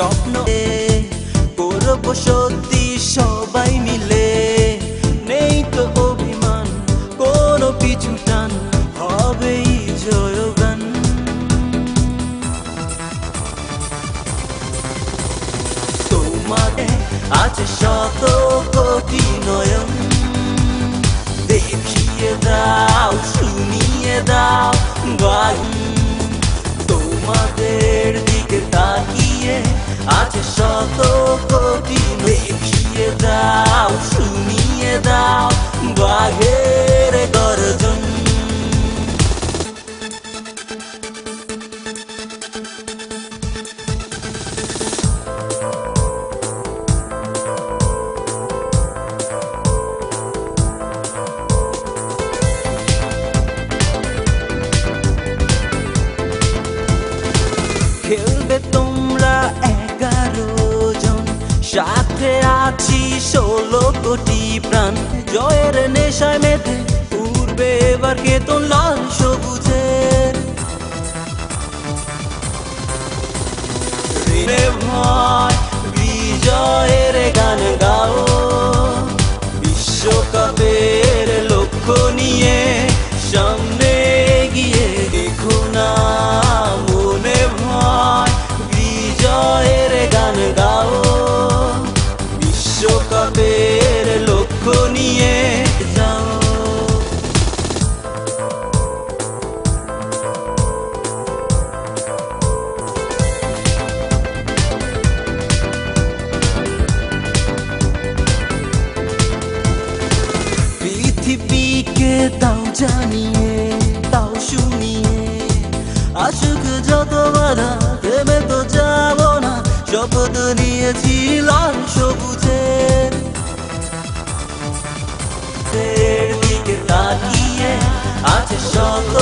স্বপ্ন করব সত্যি সবাই মিলে, নেই তো অভিমান কোনো পিছু টান, হবেই জয়গান। তোমাকে আছে শত কোটি নয়ন, দেখিয়ে দাও শুনিয়ে দাও গান। তোমাদের দিকে তাকিয়ে আছে শত কোটি, দেখিয়ে দাও শুনিয়ে দাও বাঘের গর্জন। খেলবে তোমরা 11 জন, সাথে আছি 16 কোটি প্রাণ। জয়ের নেশায় মেতে উড়বে এবার কেতন লাল সবুজের। ঋণে ভয় বিজয়ের গান গাও, বিশ্বকাপের লক্ষ্য নিয়ে সামনে এগিয়ে। দেখো না মনে ভয় বিজয়ের গান গাও, বিশ্বকাপের লক্ষ্য নিয়ে যাও। পৃথিবীকে দাও জানিয়ে, দাও শুনিয়ে, আসুক যত বাধা থেমে তো যাবো না। শপথ নিয়েছি লাল সবুজের দিকে তাকিয়ে আছে শত